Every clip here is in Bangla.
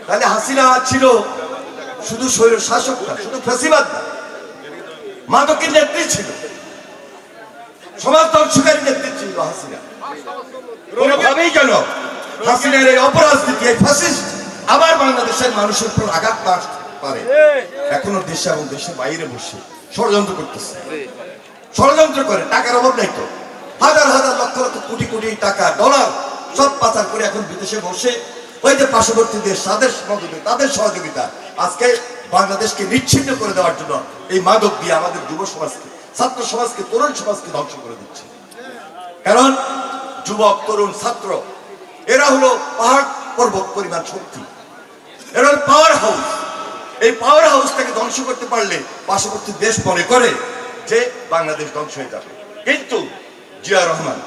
তাহলে হাসিনা ছিল শুধু স্বৈর শাসক না, শুধু ফ্যাসিবাদ না, মাদকের নেত্রী ছিল, সমাজ ধ্বংসকারী নেত্রী ছিল হাসিনা। কোনোভাবেই যেন হাসিনার এই অপরাজনীতি, এই ফ্যাসিস্ট আবার বাংলাদেশের মানুষের উপর আঘাত না পারে, এখনো দেশে এবং দেশের বাইরে বসে ষড়যন্ত্র করতেছে। ষড়যন্ত্র করে, টাকার অভাব নাই তো, হাজার হাজার লক্ষ লক্ষ কোটি কোটি টাকা ডলার সব পাচার করে এখন বিদেশে বসে ওই যে পার্শ্ববর্তী দেশ তাদের সহযোগিতা আজকে বাংলাদেশকে নিচ্ছিন্ন করে দেওয়ার জন্য এই মাদক দিয়ে আমাদের যুব সমাজকে, ছাত্র সমাজকে, তরুণ সমাজকে ধ্বংস করে দিচ্ছে। কারণ যুবক, তরুণ, ছাত্র এরা হলো পাহাড় পর্বত পরিমাণ শক্তি, এরা হলো পাওয়ার হাউস। এই পাওয়ার হাউসটাকে ধ্বংস করতে পারলে পার্শ্ববর্তী দেশ মনে করে যে বাংলাদেশ ধ্বংস হয়ে যাবে। কিন্তু জিয়া রহমান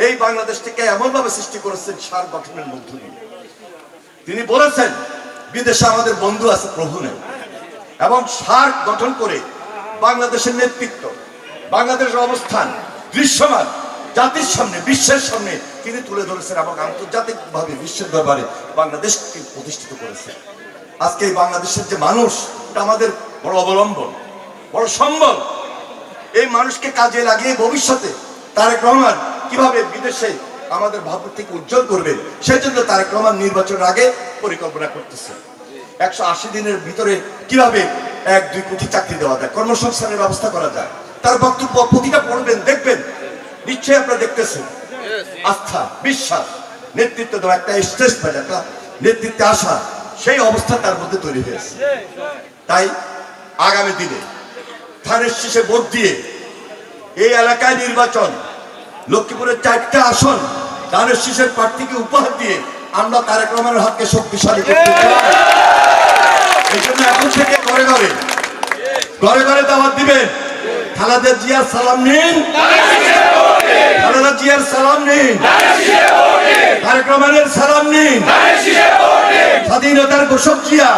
এই বাংলাদেশটাকে এমন ভাবে সৃষ্টি করেছেন সার গঠনের মধ্য দিয়ে। তিনি বলেছেন বিদেশে আমাদের বন্ধু আছে, প্রভু নেই, এবং সার গঠন করে বাংলাদেশের নেতৃত্ব, বাংলাদেশের অবস্থান দৃশ্যমান জাতির সামনে, বিশ্বের সামনে তিনি তুলে ধরেছেন এবং আন্তর্জাতিকভাবে বিশ্বের দরবারে বাংলাদেশকে প্রতিষ্ঠিত করেছেন। আজকে এই বাংলাদেশের যে মানুষ, এটা আমাদের বড় অবলম্বন, বড় সম্বল। এই মানুষকে কাজে লাগিয়ে ভবিষ্যতে তারেক রহমান কিভাবে বিদেশে আমাদের ভাবমূর্তিকে উজ্জ্বল করবে, সেই জন্য তারেক রহমান নির্বাচনের আগে পরিকল্পনা করতেছে। 180 দিনের ভিতরে কিভাবে 1-2 কোটি চাকরি দেওয়া যায়, কর্মসংস্থানের ব্যবস্থা করা যায়। তার বক্তব্য প্রতিটা পড়বেন, দেখবেন, নিশ্চয়ই আপনারা দেখতেছেন। আস্থা, বিশ্বাস, নেতৃত্ব দেওয়া, একটা স্ট্রেস পায়, একটা নেতৃত্বে আসা, সেই অবস্থা তার মধ্যে তৈরি হয়েছে। তাই আগামী দিনে ধানের শীষে ভোট দিয়ে এই এলাকায় নির্বাচন, লক্ষ্মীপুরের 4টা আসন ধানের শীষের প্রার্থীকে উপহার দিয়ে আমরা তারেক রহমানের হাতকে শক্তিশালী করতে চাই। এই জন্য এখন থেকে ঘরে ঘরে ঘরে ঘরে দাওয়াত দিবেন, খালেদা জিয়ার সালাম নিন, খালেদা জিয়ার সালাম নিন, তারেক রহমানের সালাম নিন, স্বাধীনতার ঘোষক জিয়া,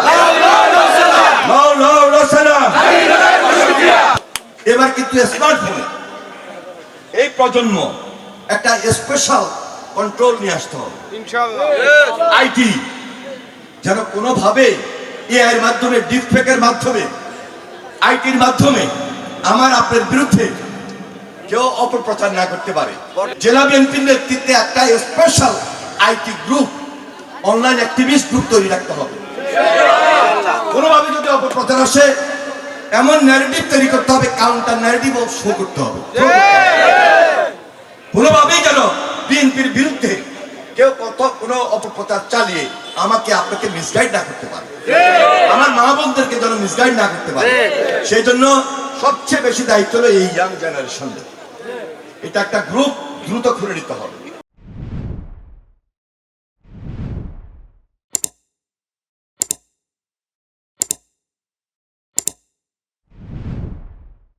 এবার কিন্তু স্মার্টফোনে এই প্রজন্ম একটা স্পেশাল কন্ট্রোল নিয়ে আসতে হবে ইনশাআল্লাহ। আইটি যেন কোনোভাবে এআই এর মাধ্যমে, ডিপফেকের মাধ্যমে, আইটির মাধ্যমে আমার আপনার বিরুদ্ধে কেউ অপপ্রচার না করতে পারে। জেলা বিএনপির নেতৃত্বে একটা special IT group, online activist group তৈরি রাখতে হবে। কোনোভাবে যদি অপপ্রচার আসে, এমন ন্যারেটিভ তৈরি করতে হবে, কাউন্টার ন্যারেটিভ শো করতে হবে। কোনোভাবেই যেন বিএনপির বিরুদ্ধে কেউ কোনো অপপ্রচার চালিয়ে আমাকে আপনাকে মিসগাইড না করতে পারে, আমার মা বোনদেরকে যেন মিসগাইড না করতে পারে। সেই জন্য সবচেয়ে বেশি দায়িত্ব হলো এই ইয়াং জেনারেশনদের। এটা একটা গ্রুপ দ্রুত খুলে নিতে হবে।